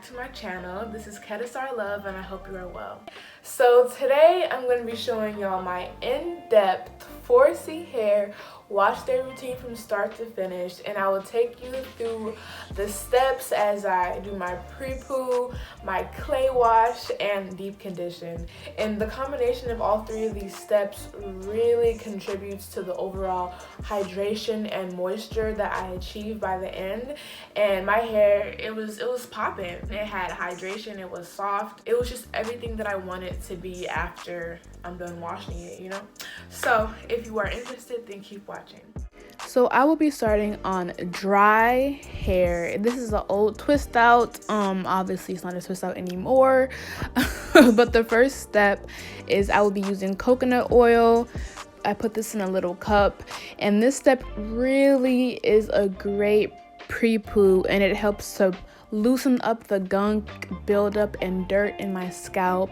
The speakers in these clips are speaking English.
back to my channel. This is Kedasar Love and I hope you are well. So today I'm going to be showing y'all my in-depth 4C hair wash day routine from start to finish, and I will take you through the steps as I do my Prepoo, my clay wash, and deep condition. And the combination of all three of these steps really contributes to the overall hydration and moisture that I achieve by the end. And my hair, it was popping. It had hydration, it was soft, it was just everything that I want it to be after I'm done washing it, you know? So if you are interested, then keep watching. So I will be starting on dry hair. This is an old twist out. Obviously it's not a twist out anymore. But the first step is I will be using coconut oil. I put this in a little cup, and this step really is a great pre-poo, and it helps to loosen up the gunk, buildup, and dirt in my scalp,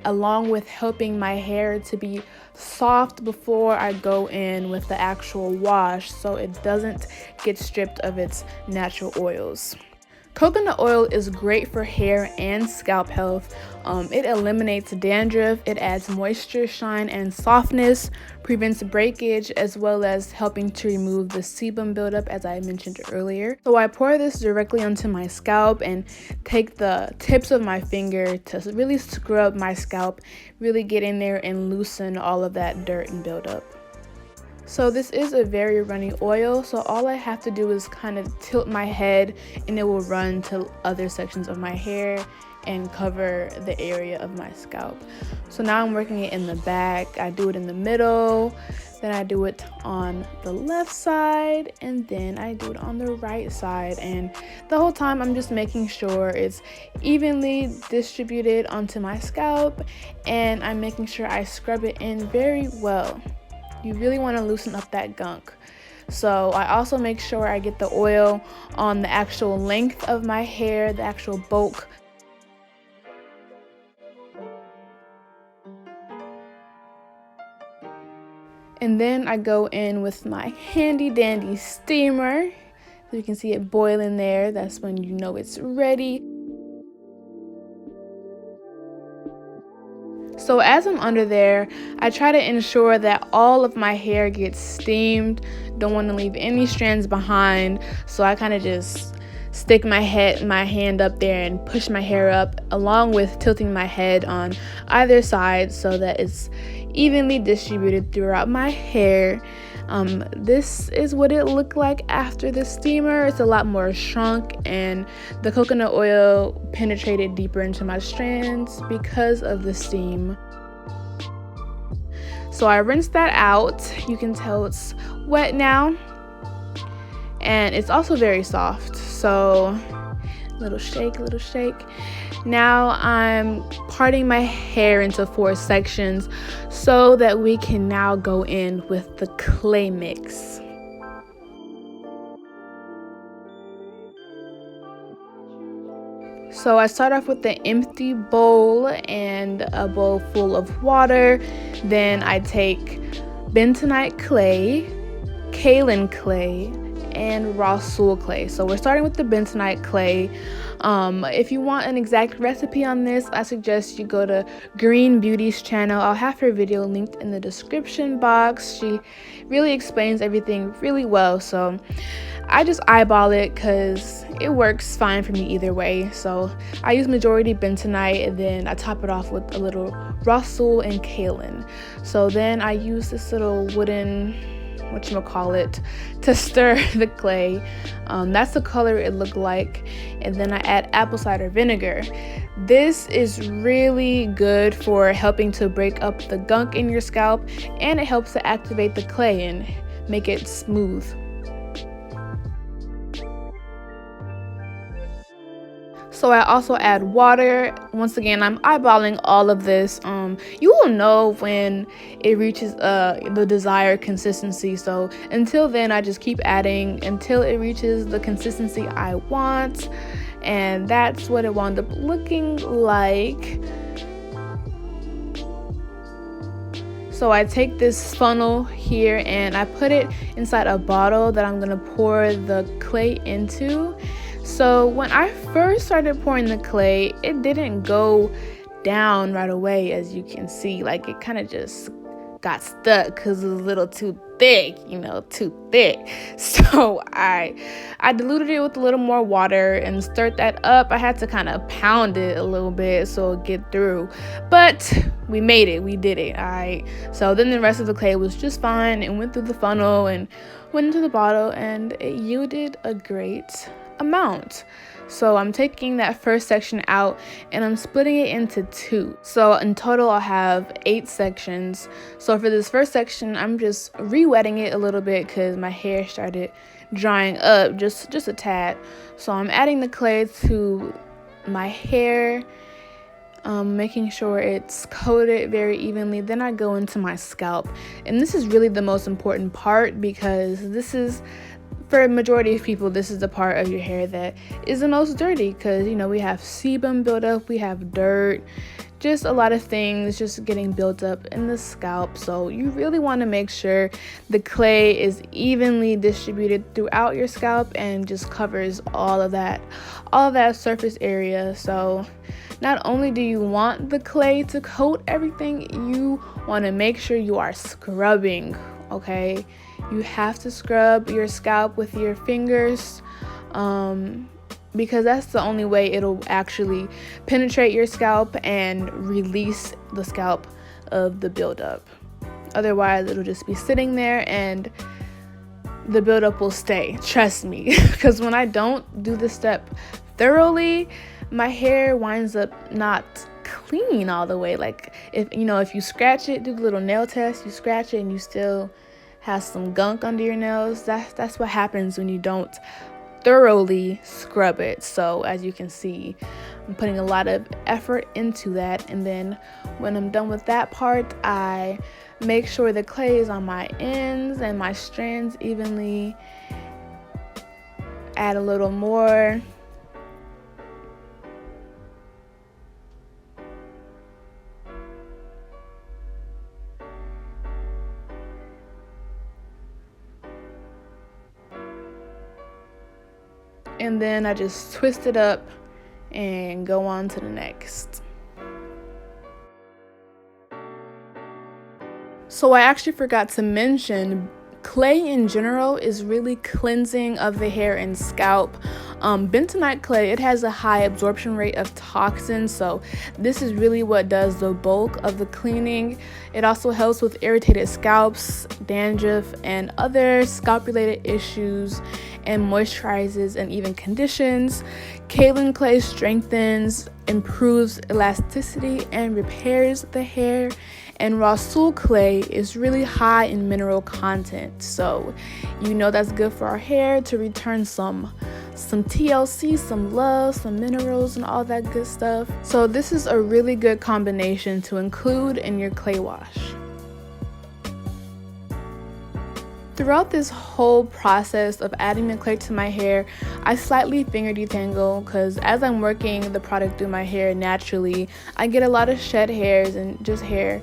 along with helping my hair to be soft before I go in with the actual wash so it doesn't get stripped of its natural oils. Coconut oil is great for hair and scalp health. It eliminates dandruff, it adds moisture, shine, and softness, prevents breakage, as well as helping to remove the sebum buildup, as I mentioned earlier. So I pour this directly onto my scalp and take the tips of my finger to really scrub my scalp, really get in there and loosen all of that dirt and buildup. So this is a very runny oil, so all I have to do is kind of tilt my head and it will run to other sections of my hair and cover the area of my scalp. So now I'm working it in the back. I do it in the middle, then I do it on the left side, and then I do it on the right side. And the whole time I'm just making sure it's evenly distributed onto my scalp, and I'm making sure I scrub it in very well. You really want to loosen up that gunk. So I also make sure I get the oil on the actual length of my hair, the actual bulk. And then I go in with my handy dandy steamer. So you can see it boiling there. That's when you know it's ready. So as I'm under there, I try to ensure that all of my hair gets steamed. Don't want to leave any strands behind. So I kind of just stick my hand up there and push my hair up, along with tilting my head on either side so that it's evenly distributed throughout my hair. This is what it looked like after the steamer. It's a lot more shrunk, and the coconut oil penetrated deeper into my strands because of the steam. So I rinsed that out. You can tell it's wet now, and it's also very soft. So little shake. Now I'm parting my hair into 4 sections so that we can now go in with the clay mix. So I start off with the empty bowl and a bowl full of water. Then I take bentonite clay, kaolin clay, and raw sul clay. So we're starting with the bentonite clay. If you want an exact recipe on this, I suggest you go to Green Beauty's channel. I'll have her video linked in the description box. She really explains everything really well, so I just eyeball it because it works fine for me either way. So I use majority bentonite, and then I top it off with a little raw sul and kaolin. So then I use this little wooden to stir the clay. That's the color it looked like. And then I add apple cider vinegar. This is really good for helping to break up the gunk in your scalp, and it helps to activate the clay and make it smooth. So I also add water. Once again, I'm eyeballing all of this. You will know when it reaches the desired consistency. So until then, I just keep adding until it reaches the consistency I want. And that's what it wound up looking like. So I take this funnel here and I put it inside a bottle that I'm gonna pour the clay into. So when I first started pouring the clay, it didn't go down right away, as you can see. Like, it kind of just got stuck because it was a little too thick, too thick. So I diluted it with a little more water and stirred that up. I had to kind of pound it a little bit so it get through, but we made it. We did it. All right. So then the rest of the clay was just fine and went through the funnel and went into the bottle, and it yielded a great amount. So I'm taking that first section out and I'm splitting it into 2. So in total I'll have 8 sections. So for this first section, I'm just re-wetting it a little bit because my hair started drying up just a tad. So I'm adding the clay to my hair, making sure it's coated very evenly. Then I go into my scalp, and this is really the most important part because this is, for a majority of people, this is the part of your hair that is the most dirty because, we have sebum buildup, we have dirt, just a lot of things just getting built up in the scalp. So you really want to make sure the clay is evenly distributed throughout your scalp and just covers all of that surface area. So not only do you want the clay to coat everything, you want to make sure you are scrubbing, okay? You have to scrub your scalp with your fingers because that's the only way it'll actually penetrate your scalp and release the scalp of the buildup. Otherwise, it'll just be sitting there and the buildup will stay. Trust me, because when I don't do this step thoroughly, my hair winds up not clean all the way. Like, if you scratch it, do the little nail test, you scratch it and you still has some gunk under your nails, that's what happens when you don't thoroughly scrub it. So as you can see, I'm putting a lot of effort into that, and then when I'm done with that part, I make sure the clay is on my ends and my strands evenly. Add a little more. And then I just twist it up and go on to the next. So I actually forgot to mention, clay in general is really cleansing of the hair and scalp. Bentonite clay, it has a high absorption rate of toxins, so this is really what does the bulk of the cleaning. It also helps with irritated scalps, dandruff, and other scalp related issues, and moisturizes and even conditions. Kaolin clay strengthens, improves elasticity, and repairs the hair. And Rasul clay is really high in mineral content, so that's good for our hair to return some TLC, some love, some minerals, and all that good stuff. So this is a really good combination to include in your clay wash. Throughout this whole process of adding the clay to my hair, I slightly finger detangle because as I'm working the product through my hair naturally, I get a lot of shed hairs and just hair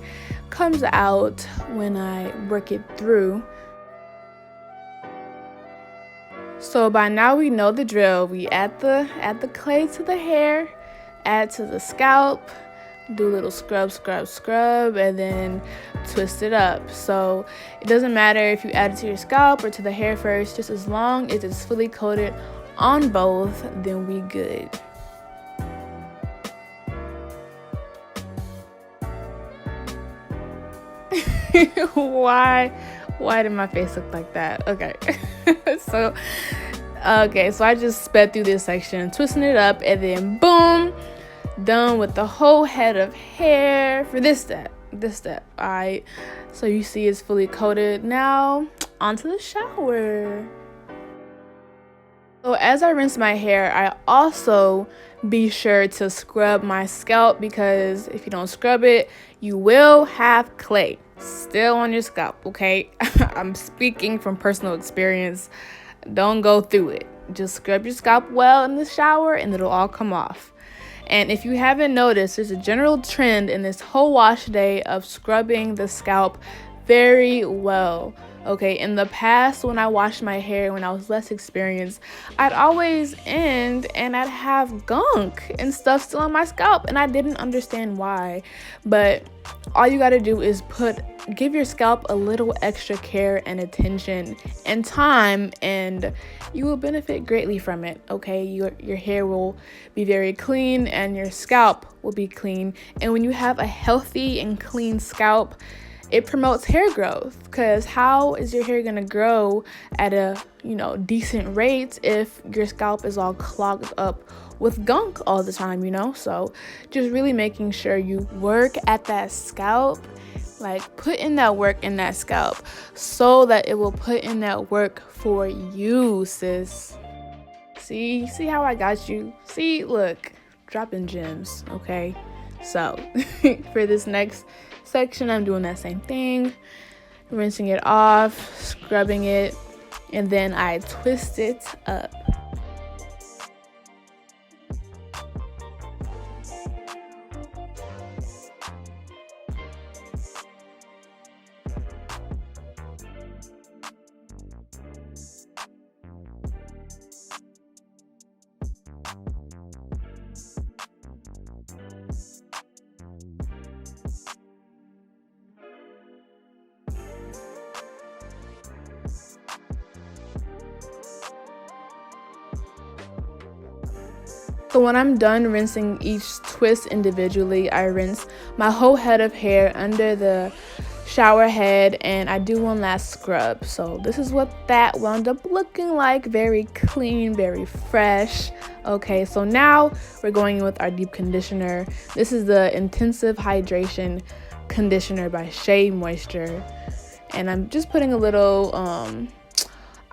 comes out when I work it through. So by now we know the drill. We add the clay to the hair, add to the scalp, do a little scrub, and then twist it up. So it doesn't matter if you add it to your scalp or to the hair first, just as long as it's fully coated on both, then we good. Why did my face look like that? Okay. so I just sped through this section, twisting it up, and then boom, done with the whole head of hair for this step. All right, so you see it's fully coated. Now onto the shower. So as I rinse my hair, I also be sure to scrub my scalp, because if you don't scrub it, you will have clay still on your scalp, okay? I'm speaking from personal experience. Don't go through it. Just scrub your scalp well in the shower and it'll all come off. And if you haven't noticed, there's a general trend in this whole wash day of scrubbing the scalp very well. Okay, in the past when I washed my hair when I was less experienced, I'd always end and I'd have gunk and stuff still on my scalp, and I didn't understand why. But all you gotta do is give your scalp a little extra care and attention and time, and you will benefit greatly from it. Okay, your hair will be very clean and your scalp will be clean. And when you have a healthy and clean scalp, it promotes hair growth, because how is your hair gonna grow at a decent rate if your scalp is all clogged up with gunk all the time? So just really making sure you work at that scalp, like put in that work in that scalp, so that it will put in that work for you, sis. See how I got you? See, look, dropping gems. Okay, so for this next section, I'm doing that same thing, rinsing it off, scrubbing it, and then I twist it up. So when I'm done rinsing each twist individually, I rinse my whole head of hair under the shower head, and I do one last scrub. So this is what that wound up looking like. Very clean, very fresh. Okay, so now we're going in with our deep conditioner. This is the Intensive Hydration Conditioner by Shea Moisture, and I'm just putting a little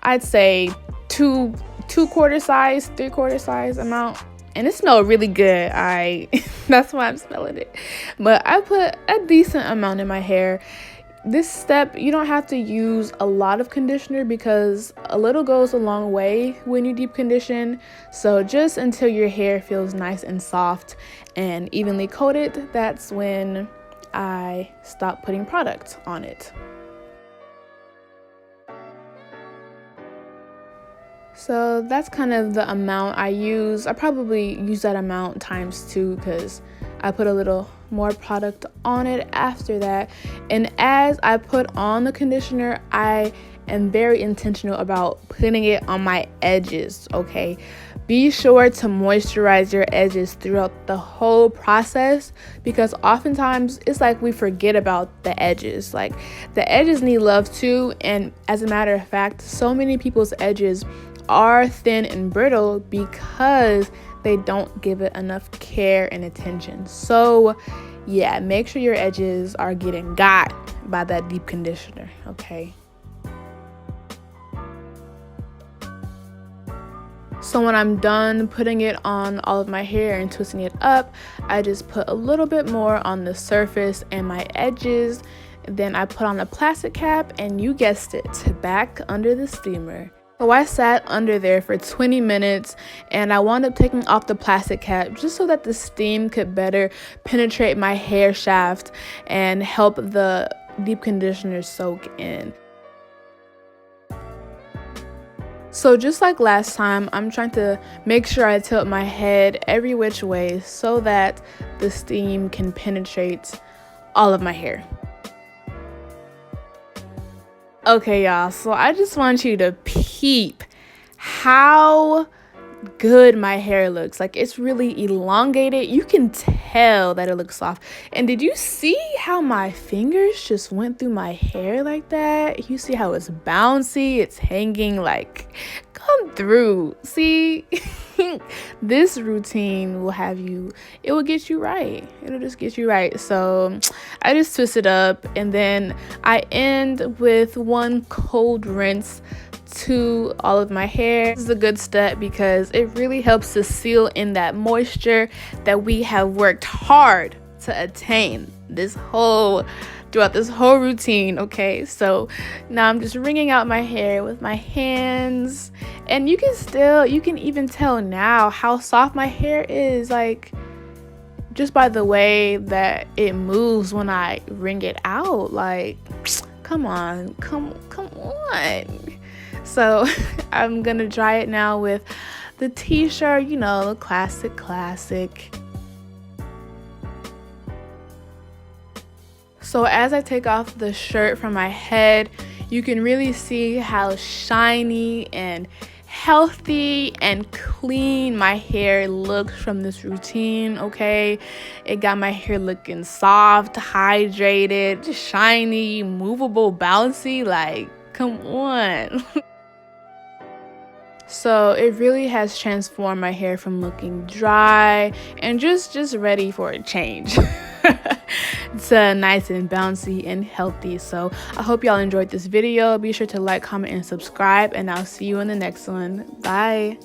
I'd say two quarter size, 3/4 size amount. And it smells really good. That's why I'm smelling it. But I put a decent amount in my hair. This step, you don't have to use a lot of conditioner, because a little goes a long way when you deep condition. So just until your hair feels nice and soft and evenly coated, that's when I stop putting product on it. So that's kind of the amount I use. I probably use that amount times 2, because I put a little more product on it after that. And as I put on the conditioner, I am very intentional about putting it on my edges, okay? Be sure to moisturize your edges throughout the whole process, because oftentimes it's like we forget about the edges. Like, the edges need love too, and as a matter of fact, so many people's edges are thin and brittle because they don't give it enough care and attention. So yeah, make sure your edges are getting got by that deep conditioner, okay? So when I'm done putting it on all of my hair and twisting it up, I just put a little bit more on the surface and my edges. Then I put on a plastic cap, and you guessed it, back under the steamer. So I sat under there for 20 minutes, and I wound up taking off the plastic cap just so that the steam could better penetrate my hair shaft and help the deep conditioner soak in. So just like last time, I'm trying to make sure I tilt my head every which way so that the steam can penetrate all of my hair. Okay, y'all, so I just want you to peep how good my hair looks. Like, it's really elongated. You can tell that it looks soft. And did you see how my fingers just went through my hair like that? You see how it's bouncy, it's hanging, like, come through. See, this routine it will get you right. It'll just get you right. So I just twist it up, and then I end with one cold rinse to all of my hair. This is a good step because it really helps to seal in that moisture that we have worked hard to attain throughout this whole routine. Okay, so now I'm just wringing out my hair with my hands, and you can even tell now how soft my hair is, like just by the way that it moves when I wring it out. Like, Come on, come on. So I'm gonna dry it now with the t-shirt, you know, the classic. So as I take off the shirt from my head, you can really see how shiny and healthy and clean my hair looks from this routine. Okay, it got my hair looking soft, hydrated, shiny, movable, bouncy. Like, come on. So it really has transformed my hair from looking dry and just ready for a change to nice and bouncy and healthy. So I hope y'all enjoyed this video. Be sure to like, comment, and subscribe, and I'll see you in the next one. Bye.